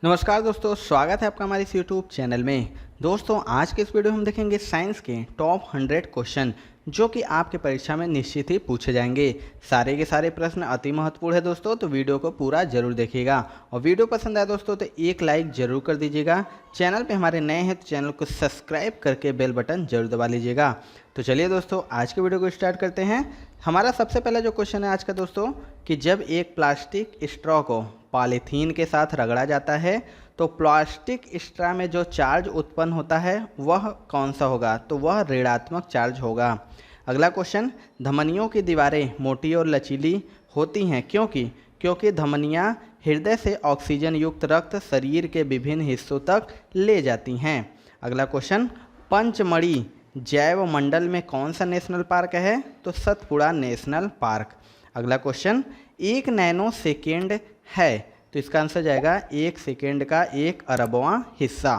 नमस्कार दोस्तों, स्वागत है आपका हमारे इस यूट्यूब चैनल में। दोस्तों, आज के इस वीडियो में हम देखेंगे साइंस के टॉप 100 क्वेश्चन जो कि आपके परीक्षा में निश्चित ही पूछे जाएंगे। सारे के सारे प्रश्न अति महत्वपूर्ण है दोस्तों, तो वीडियो को पूरा जरूर देखिएगा। और वीडियो पसंद आए दोस्तों तो एक लाइक जरूर कर दीजिएगा। चैनल पे हमारे नए हैं तो चैनल को सब्सक्राइब करके बेल बटन जरूर दबा लीजिएगा। तो चलिए दोस्तों, आज के वीडियो को स्टार्ट करते हैं। हमारा सबसे पहला जो क्वेश्चन है आज का दोस्तों, कि जब एक प्लास्टिक स्ट्रॉ को पॉलीथीन के साथ रगड़ा जाता है तो प्लास्टिक स्ट्रॉ में जो चार्ज उत्पन्न होता है वह कौन सा होगा? तो वह ऋणात्मक चार्ज होगा। अगला क्वेश्चन, धमनियों की दीवारें मोटी और लचीली होती हैं क्योंकि धमनियां हृदय से ऑक्सीजन युक्त रक्त शरीर के विभिन्न हिस्सों तक ले जाती हैं। अगला क्वेश्चन, पंचमढ़ी जैव मंडल में कौन सा नेशनल पार्क है? तो सतपुड़ा नेशनल पार्क। अगला क्वेश्चन, 1 नैनो सेकेंड है तो इसका आंसर जाएगा 1 सेकेंड का 1 अरबवां हिस्सा।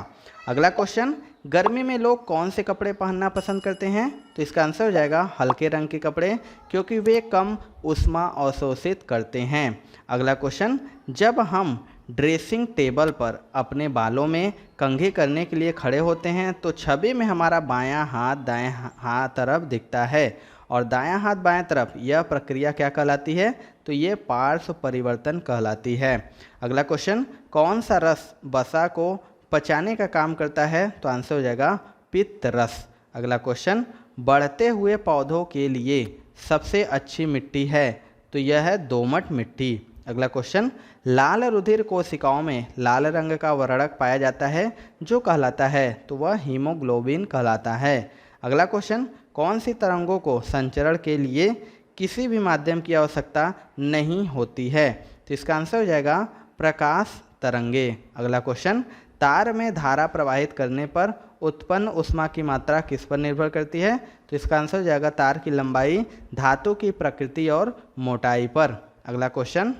अगला क्वेश्चन, गर्मी में लोग कौन से कपड़े पहनना पसंद करते हैं? तो इसका आंसर हो जाएगा हल्के रंग के कपड़े, क्योंकि वे कम ऊष्मा अवशोषित करते हैं। अगला क्वेश्चन, जब हम ड्रेसिंग टेबल पर अपने बालों में कंघी करने के लिए खड़े होते हैं तो छवि में हमारा बायां हाथ दाएं हाथ तरफ दिखता है और दायां हाथ बाएं तरफ। यह प्रक्रिया क्या कहलाती है? तो ये पार्श्व परिवर्तन कहलाती है। अगला क्वेश्चन, कौन सा रस वसा को पचाने का काम करता है? तो आंसर हो जाएगा पित्त रस। अगला क्वेश्चन, बढ़ते हुए पौधों के लिए सबसे अच्छी मिट्टी है? तो यह है दोमट मिट्टी। अगला क्वेश्चन, लाल रुधिर कोशिकाओं में लाल रंग का वर्णक पाया जाता है जो कहलाता है? तो वह हीमोग्लोबिन कहलाता है। अगला क्वेश्चन, कौन सी तरंगों को संचरण के लिए किसी भी माध्यम की आवश्यकता नहीं होती है? तो इसका आंसर हो जाएगा प्रकाश तरंगे। अगला क्वेश्चन, तार में धारा प्रवाहित करने पर उत्पन्न ऊष्मा की मात्रा किस पर निर्भर करती है? तो इसका आंसर हो जाएगा तार की लंबाई, धातु की प्रकृति और मोटाई पर। अगला क्वेश्चन,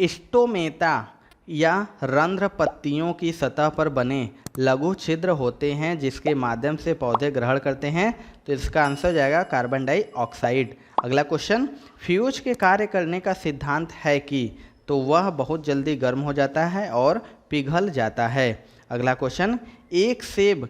स्टोमेटा या रंध्र पत्तियों की सतह पर बने लघु छिद्र होते हैं जिसके माध्यम से पौधे ग्रहण करते हैं? तो इसका आंसर हो जाएगा कार्बन डाइऑक्साइड। अगला क्वेश्चन, फ्यूज के कार्य करने का सिद्धांत है कि? तो वह बहुत जल्दी गर्म हो जाता है और पिघल जाता है। अगला क्वेश्चन, एक सेब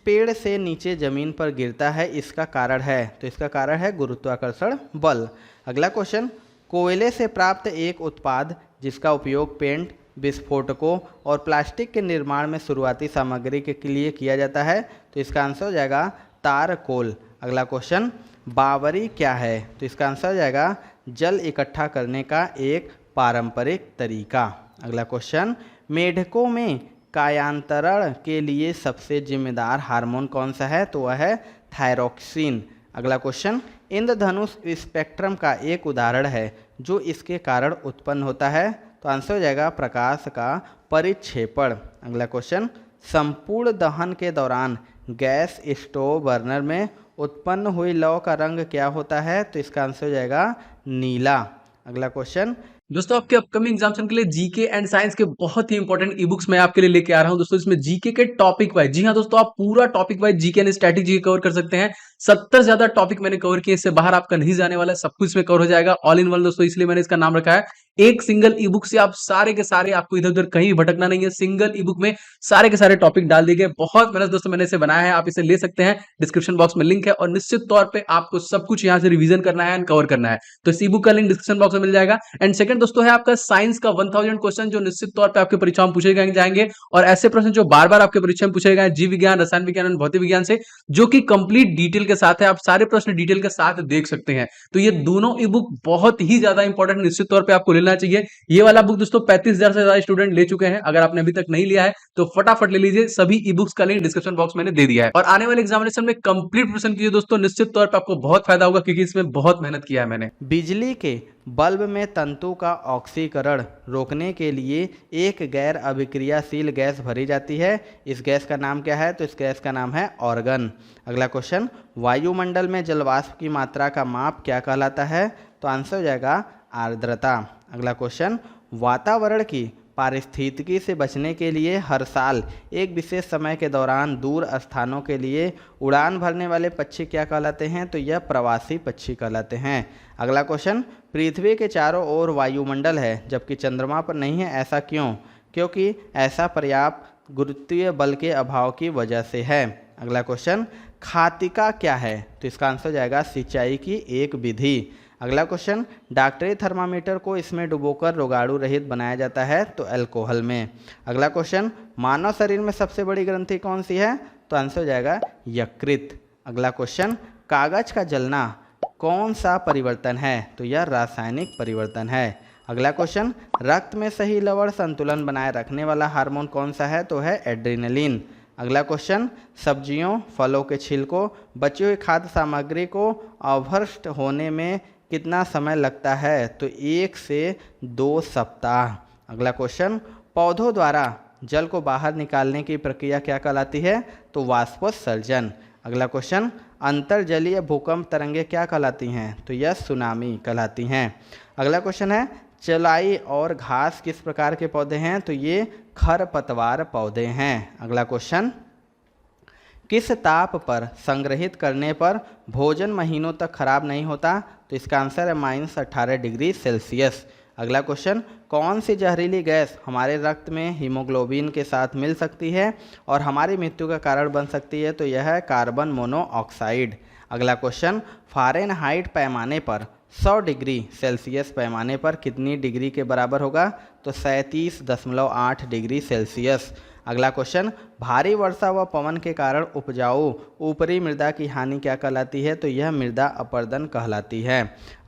पेड़ से नीचे जमीन पर गिरता है, इसका कारण है? तो इसका कारण है गुरुत्वाकर्षण बल। अगला क्वेश्चन, कोयले से प्राप्त एक उत्पाद जिसका उपयोग पेंट, विस्फोटकों और प्लास्टिक के निर्माण में शुरुआती सामग्री के लिए किया जाता है? तो इसका आंसर हो जाएगा तारकोल। अगला क्वेश्चन, बावरी क्या है? तो इसका आंसर हो जाएगा जल इकट्ठा करने का एक पारंपरिक तरीका। अगला क्वेश्चन, मेढकों में कायांतरण के लिए सबसे जिम्मेदार हार्मोन कौन सा है? तो वह है थायरोक्सिन। अगला क्वेश्चन, इंद्रधनुष स्पेक्ट्रम का एक उदाहरण है जो इसके कारण उत्पन्न होता है? तो आंसर हो जाएगा प्रकाश का परिक्षेपण। अगला क्वेश्चन, संपूर्ण दहन के दौरान गैस स्टोव बर्नर में उत्पन्न हुई लौ का रंग क्या होता है? तो इसका आंसर हो जाएगा नीला। अगला क्वेश्चन, दोस्तों आपके अपकमिंग एग्जाम्स के लिए जीके एंड साइंस के बहुत ही इंपॉर्टेंट ई बुक्स मैं आपके लिए लेके आ रहा हूं दोस्तों। इसमें जीके के टॉपिक वाइज, जी हां दोस्तों, आप पूरा topic wise GK and strategy cover कर सकते हैं। 70 ज्यादा टॉपिक मैंने कवर किए, इससे बाहर आपका नहीं जाने वाला है, सब कुछ इसमें कवर हो जाएगा ऑल इन वन दोस्तों, इसलिए मैंने इसका नाम रखा है एक सिंगल ई बुक से आप सारे के सारे, आपको इधर उधर कहीं भी भटकना नहीं है। सिंगल ई बुक में सारे के सारे टॉपिक डाल दिए गए। बहुत मेहनत दोस्तों मैंने इसे बनाया है, आप इसे ले सकते हैं, डिस्क्रिप्शन बॉक्स में लिंक है और निश्चित तौर पर आपको सब कुछ यहाँ से रिवीजन करना है एंड कवर करना है, तो इस ई बुक का लिंक डिस्क्रिप्शन बॉक्स में मिल जाएगा। एंड सेकंड दोस्तों है आपका साइंस का 1000 क्वेश्चन जो निश्चित तौर पे आपके परीक्षा में पूछे जाएंगे और ऐसे प्रश्न जो बार बार आपके परीक्षा में पूछे गए जीव विज्ञान, रसायन विज्ञान और भौतिक विज्ञान से, जो कि कंप्लीट डिटेल के साथ है, आप सारे प्रश्न डिटेल के साथ देख सकते हैं। तो ये दोनों ई बुक बहुत ही ज्यादा इंपॉर्टेंट, निश्चित तौर पे आपको लेना चाहिए। ये वाला बुक दोस्तों 35,000 से ज्यादा स्टूडेंट ले चुके हैं, अगर आपने अभी तक नहीं लिया है तो फटाफट ले लीजिए। सभी ई बुक्स का लिंक डिस्क्रिप्शन बॉक्स मैंने दे दिया है और आने वाले एग्जामिनेशन में कंप्लीट प्रश्न कीजिए दोस्तों, निश्चित तौर पर आपको बहुत फायदा होगा क्योंकि इसमें बहुत मेहनत किया है मैंने। बिजली के बल्ब में तंतु का ऑक्सीकरण रोकने के लिए एक गैर अभिक्रियाशील गैस भरी जाती है, इस गैस का नाम क्या है? तो इस गैस का नाम है ऑर्गन। अगला क्वेश्चन, वायुमंडल में जलवाष्प की मात्रा का माप क्या कहलाता है? तो आंसर हो जाएगा आर्द्रता। अगला क्वेश्चन, वातावरण की पारिस्थितिकी से बचने के लिए हर साल एक विशेष समय के दौरान दूर स्थानों के लिए उड़ान भरने वाले पक्षी क्या कहलाते हैं? तो यह प्रवासी पक्षी कहलाते हैं। अगला क्वेश्चन, पृथ्वी के चारों ओर वायुमंडल है जबकि चंद्रमा पर नहीं है, ऐसा क्यों? क्योंकि ऐसा पर्याप्त गुरुत्वीय बल के अभाव की वजह से है। अगला क्वेश्चन, खातिका क्या है? तो इसका आंसर हो जाएगा सिंचाई की एक विधि। अगला क्वेश्चन, डॉक्टरी थर्मामीटर को इसमें डुबोकर रोगाणु रहित बनाया जाता है, तो अल्कोहल में। अगला क्वेश्चन, मानव शरीर में सबसे बड़ी ग्रंथि कौन सी है? तो आंसर हो जाएगा यकृत। अगला क्वेश्चन, कागज का जलना कौन सा परिवर्तन है? तो यह रासायनिक परिवर्तन है। अगला क्वेश्चन, रक्त में सही लवण संतुलन बनाए रखने वाला हार्मोन कौन सा है? तो है एड्रेनलिन। अगला क्वेश्चन, सब्जियों फलों के छिलकों बची हुई खाद्य सामग्री को अभ्रष्ट होने में कितना समय लगता है? तो 1 से 2 सप्ताह। अगला क्वेश्चन, पौधों द्वारा जल को बाहर निकालने की प्रक्रिया क्या कहलाती है? तो वाष्पोत्सर्जन। अगला क्वेश्चन, अंतर्जलीय भूकंप तरंगे क्या कहलाती हैं? तो यह सुनामी कहलाती हैं। अगला क्वेश्चन है, चौलाई और घास किस प्रकार के पौधे हैं? तो ये खरपतवार पौधे हैं। अगला क्वेश्चन, किस ताप पर संग्रहित करने पर भोजन महीनों तक खराब नहीं होता? तो इसका आंसर है -18 डिग्री सेल्सियस। अगला क्वेश्चन, कौन सी जहरीली गैस हमारे रक्त में हीमोग्लोबिन के साथ मिल सकती है और हमारी मृत्यु का कारण बन सकती है? तो यह है कार्बन मोनोऑक्साइड। अगला क्वेश्चन, फ़ारेनहाइट पैमाने पर 100 डिग्री सेल्सियस पैमाने पर कितनी डिग्री के बराबर होगा? तो 37.8 डिग्री सेल्सियस। अगला क्वेश्चन, भारी वर्षा व पवन के कारण उपजाऊ ऊपरी मृदा की हानि क्या कहलाती है? तो यह मृदा अपरदन कहलाती है।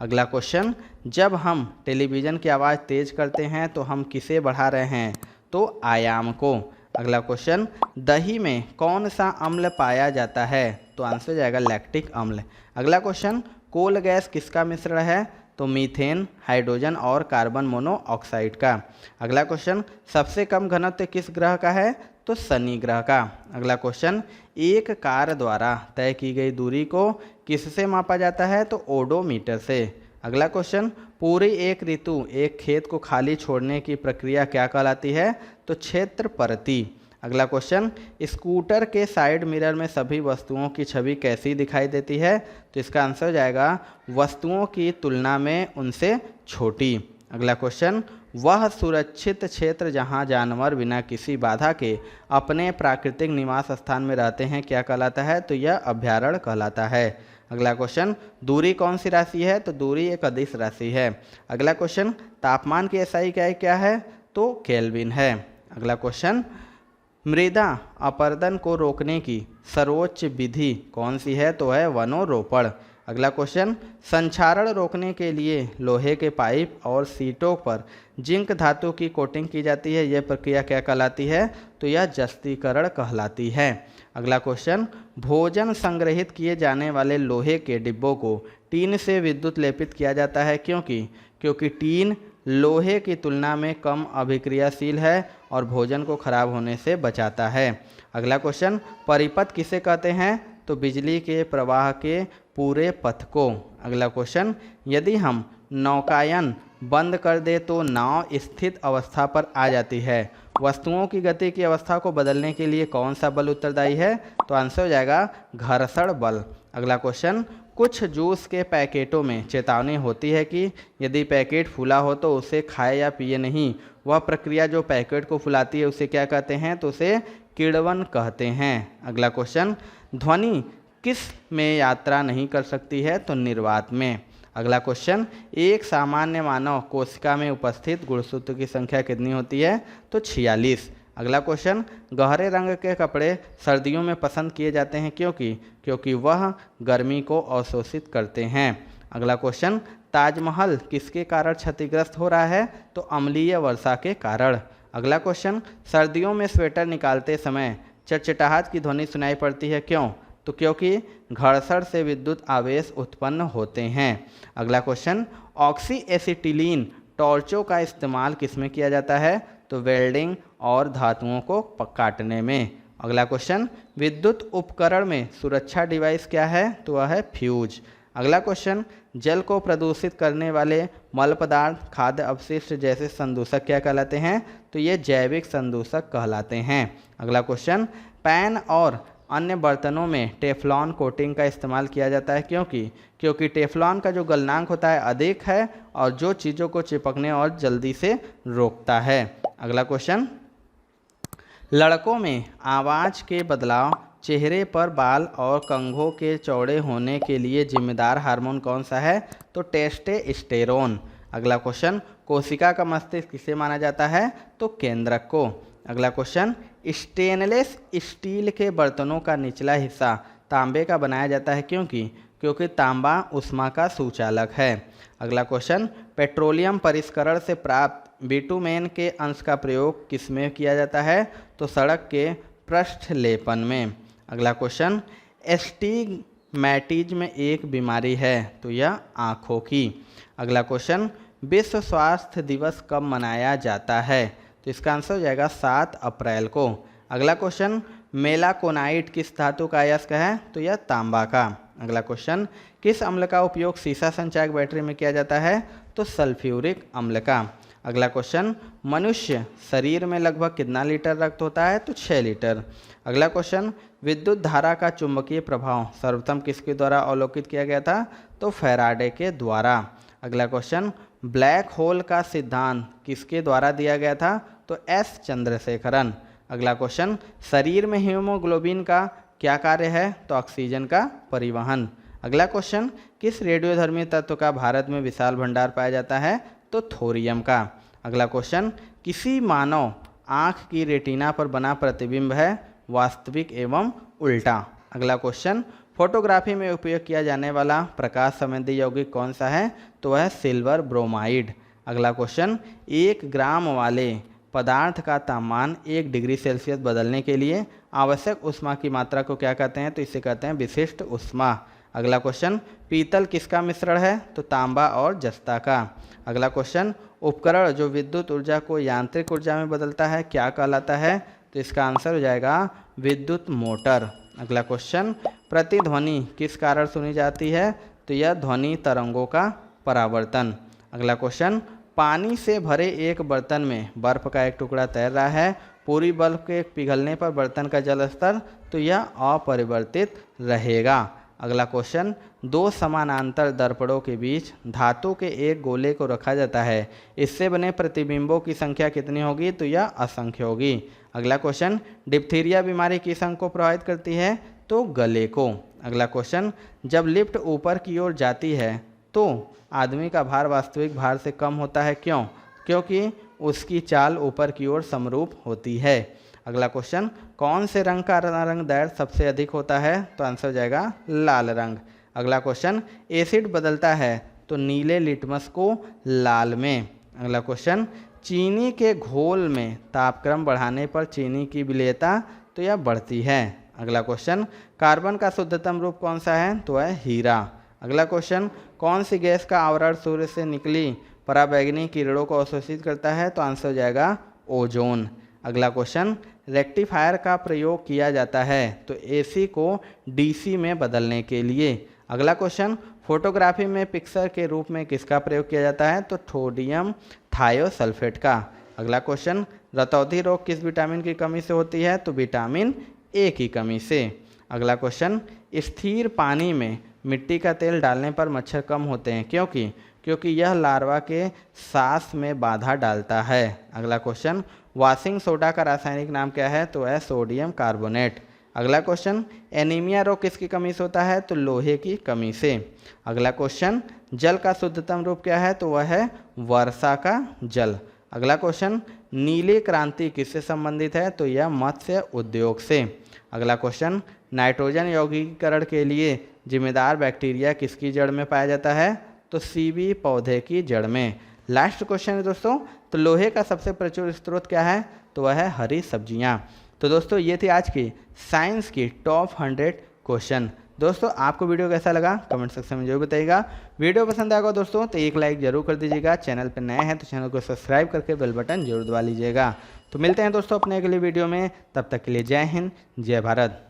अगला क्वेश्चन, जब हम टेलीविज़न की आवाज़ तेज करते हैं तो हम किसे बढ़ा रहे हैं? तो आयाम को। अगला क्वेश्चन, दही में कौन सा अम्ल पाया जाता है? तो आंसर हो जाएगा लैक्टिक अम्ल। अगला क्वेश्चन, कोल गैस किसका मिश्रण है? तो मीथेन, हाइड्रोजन और कार्बन मोनोऑक्साइड का। अगला क्वेश्चन, सबसे कम घनत्व किस ग्रह का है? तो शनि ग्रह का। अगला क्वेश्चन, एक कार द्वारा तय की गई दूरी को किससे मापा जाता है? तो ओडोमीटर से। अगला क्वेश्चन, पूरी एक ऋतु एक खेत को खाली छोड़ने की प्रक्रिया क्या कहलाती है? तो क्षेत्रपरति। अगला क्वेश्चन, स्कूटर के साइड मिरर में सभी वस्तुओं की छवि कैसी दिखाई देती है? तो इसका आंसर हो जाएगा वस्तुओं की तुलना में उनसे छोटी। अगला क्वेश्चन, वह सुरक्षित क्षेत्र जहां जानवर बिना किसी बाधा के अपने प्राकृतिक निवास स्थान में रहते हैं क्या कहलाता है? तो यह अभयारण्य कहलाता है। अगला क्वेश्चन, दूरी कौन सी राशि है? तो दूरी एक अदिश राशि है। अगला क्वेश्चन, तापमान की SI क्या है? तो केल्विन है। अगला क्वेश्चन, मृदा अपरदन को रोकने की सर्वोच्च विधि कौन सी है? तो है वनोरोपण। अगला क्वेश्चन, संक्षारण रोकने के लिए लोहे के पाइप और सीटों पर जिंक धातु की कोटिंग की जाती है, यह प्रक्रिया क्या कहलाती है? तो यह जस्तीकरण कहलाती है। अगला क्वेश्चन, भोजन संग्रहित किए जाने वाले लोहे के डिब्बों को टीन से विद्युत लेपित किया जाता है, क्योंकि टीन लोहे की तुलना में कम अभिक्रियाशील है और भोजन को खराब होने से बचाता है। अगला क्वेश्चन, परिपथ किसे कहते हैं? तो बिजली के प्रवाह के पूरे पथ को। अगला क्वेश्चन, यदि हम नौकायन बंद कर दे तो नाव स्थित अवस्था पर आ जाती है, वस्तुओं की गति की अवस्था को बदलने के लिए कौन सा बल उत्तरदायी है? तो आंसर हो जाएगा घर्षण बल। अगला क्वेश्चन, कुछ जूस के पैकेटों में चेतावनी होती है कि यदि पैकेट फूला हो तो उसे खाए या पिए नहीं। वह प्रक्रिया जो पैकेट को फुलाती है उसे क्या कहते हैं? तो उसे किण्वन कहते हैं। अगला क्वेश्चन, ध्वनि किस में यात्रा नहीं कर सकती है? तो निर्वात में। अगला क्वेश्चन, एक सामान्य मानव कोशिका में उपस्थित गुणसूत्र की संख्या कितनी होती है? तो 46। अगला क्वेश्चन, गहरे रंग के कपड़े सर्दियों में पसंद किए जाते हैं, क्योंकि वह गर्मी को अवशोषित करते हैं। अगला क्वेश्चन, ताजमहल किसके कारण क्षतिग्रस्त हो रहा है? तो अम्लीय वर्षा के कारण। अगला क्वेश्चन, सर्दियों में स्वेटर निकालते समय चटचटाहट की ध्वनि सुनाई पड़ती है, क्यों? तो क्योंकि घर्षण से विद्युत आवेश उत्पन्न होते हैं। अगला क्वेश्चन, ऑक्सी एसिटिलीन टॉर्चों का इस्तेमाल किसमें किया जाता है? तो वेल्डिंग और धातुओं को काटने में। अगला क्वेश्चन, विद्युत उपकरण में सुरक्षा डिवाइस क्या है? तो वह है फ्यूज। अगला क्वेश्चन, जल को प्रदूषित करने वाले मल पदार्थ, खाद्य अपशिष्ट जैसे संदूषक क्या कहलाते हैं? तो ये जैविक संदूषक कहलाते हैं। अगला क्वेश्चन, पैन और अन्य बर्तनों में टेफ्लॉन कोटिंग का इस्तेमाल किया जाता है क्योंकि टेफ्लॉन का जो गलनांक होता है अधिक है और जो चीज़ों को चिपकने और जल्दी से रोकता है। अगला क्वेश्चन, लड़कों में आवाज़ के बदलाव, चेहरे पर बाल और कंघों के चौड़े होने के लिए जिम्मेदार हार्मोन कौन सा है? तो टेस्टोस्टेरोन। अगला क्वेश्चन, कोशिका का मस्तिष्क किसे माना जाता है? तो केंद्रक को। अगला क्वेश्चन, स्टेनलेस स्टील के बर्तनों का निचला हिस्सा तांबे का बनाया जाता है क्योंकि तांबा ऊष्मा का सुचालक है। अगला क्वेश्चन, पेट्रोलियम परिष्करण से प्राप्त बिटुमेन के अंश का प्रयोग किसमें किया जाता है? तो सड़क के पृष्ठ लेपन में। अगला क्वेश्चन, एस्टिग्मैटिज्म एक बीमारी है, तो यह आँखों की। अगला क्वेश्चन, विश्व स्वास्थ्य दिवस कब मनाया जाता है? तो इसका आंसर हो जाएगा 7 अप्रैल को। अगला क्वेश्चन, मेलाकोनाइट किस धातु का अयस्क है? तो यह तांबा का। अगला क्वेश्चन, किस अम्ल का उपयोग सीसा संचायक बैटरी में किया जाता है? तो सल्फ्यूरिक अम्ल का। अगला क्वेश्चन, मनुष्य शरीर में लगभग कितना लीटर रक्त होता है? तो 6 लीटर। अगला क्वेश्चन, विद्युत धारा का चुंबकीय प्रभाव सर्वप्रथम किसके द्वारा अवलोकित किया गया था? तो फैराडे के द्वारा। अगला क्वेश्चन, ब्लैक होल का सिद्धांत किसके द्वारा दिया गया था? तो एस चंद्रशेखरन। अगला क्वेश्चन, शरीर में हीमोग्लोबिन का क्या कार्य है? तो ऑक्सीजन का परिवहन। अगला क्वेश्चन, किस रेडियोधर्मी तत्व का भारत में विशाल भंडार पाया जाता है? तो थोरियम का। अगला क्वेश्चन, किसी मानव आँख की रेटिना पर बना प्रतिबिंब है वास्तविक एवं उल्टा? अगला क्वेश्चन, फोटोग्राफी में उपयोग किया जाने वाला प्रकाश संवेदी यौगिक कौन सा है? तो वह सिल्वर ब्रोमाइड। अगला क्वेश्चन, 1 ग्राम वाले पदार्थ का तापमान 1 डिग्री सेल्सियस बदलने के लिए आवश्यक ऊष्मा की मात्रा को क्या कहते हैं? तो इसे कहते हैं विशिष्ट ऊष्मा। अगला क्वेश्चन, पीतल किसका मिश्रण है? तो तांबा और जस्ता का। अगला क्वेश्चन, उपकरण जो विद्युत ऊर्जा को यांत्रिक ऊर्जा में बदलता है क्या कहलाता है? तो इसका आंसर हो जाएगा विद्युत मोटर। अगला क्वेश्चन, प्रतिध्वनि किस कारण सुनी जाती है? तो यह ध्वनि तरंगों का परावर्तन। अगला क्वेश्चन, पानी से भरे एक बर्तन में बर्फ का एक टुकड़ा तैर रहा है, पूरी बर्फ के पिघलने पर बर्तन का जल स्तर? तो यह अपरिवर्तित रहेगा। अगला क्वेश्चन, 2 समानांतर दर्पणों के बीच धातु के एक गोले को रखा जाता है, इससे बने प्रतिबिंबों की संख्या कितनी होगी? तो यह असंख्य होगी। अगला क्वेश्चन, डिप्थीरिया बीमारी किस अंग को प्रभावित करती है? तो गले को। अगला क्वेश्चन, जब लिफ्ट ऊपर की ओर जाती है तो आदमी का भार वास्तविक भार से कम होता है, क्यों? क्योंकि उसकी चाल ऊपर की ओर समरूप होती है। अगला क्वेश्चन, कौन से रंग का रंग दैर्घ्य सबसे अधिक होता है? तो आंसर हो जाएगा लाल रंग। अगला क्वेश्चन, एसिड बदलता है तो नीले लिटमस को लाल में। अगला क्वेश्चन, चीनी के घोल में तापक्रम बढ़ाने पर चीनी की विलेयता? तो यह बढ़ती है। अगला क्वेश्चन, कार्बन का शुद्धतम रूप कौन सा है? तो है हीरा। अगला क्वेश्चन, कौन सी गैस का आवरण सूर्य से निकली पराबैंगनी किरणों को अवशोषित करता है? तो आंसर हो जाएगा ओजोन। अगला क्वेश्चन, रेक्टिफायर का प्रयोग किया जाता है तो एसी को डीसी में बदलने के लिए। अगला क्वेश्चन, फोटोग्राफी में पिक्चर के रूप में किसका प्रयोग किया जाता है? तो सोडियम थायोसल्फेट का। अगला क्वेश्चन, रतौंधी रोग किस विटामिन की कमी से होती है? तो विटामिन ए की कमी से। अगला क्वेश्चन, स्थिर पानी में मिट्टी का तेल डालने पर मच्छर कम होते हैं क्योंकि यह लार्वा के सांस में बाधा डालता है। अगला क्वेश्चन, वॉशिंग सोडा का रासायनिक नाम क्या है? तो है सोडियम कार्बोनेट। अगला क्वेश्चन, एनीमिया रोग किसकी कमी से होता है? तो लोहे की कमी से। अगला क्वेश्चन, जल का शुद्धतम रूप क्या है? तो वह है वर्षा का जल। अगला क्वेश्चन, नीली क्रांति किससे संबंधित है? तो यह मत्स्य उद्योग से। अगला क्वेश्चन, नाइट्रोजन यौगिकीकरण के लिए जिम्मेदार बैक्टीरिया किसकी जड़ में पाया जाता है? तो सीबी पौधे की जड़ में। लास्ट क्वेश्चन है दोस्तों, तो लोहे का सबसे प्रचुर स्रोत क्या है? तो वह है हरी सब्जियां। तो दोस्तों ये थी आज की साइंस की टॉप 100 क्वेश्चन। दोस्तों आपको वीडियो कैसा लगा कमेंट सेक्शन में जरूर बताइएगा। वीडियो पसंद आएगा दोस्तों तो एक लाइक जरूर कर दीजिएगा। चैनल पर नए हैं तो चैनल को सब्सक्राइब करके बेल बटन जरूर दबा लीजिएगा। तो मिलते हैं दोस्तों अपने अगले वीडियो में, तब तक के लिए जय हिंद जय भारत।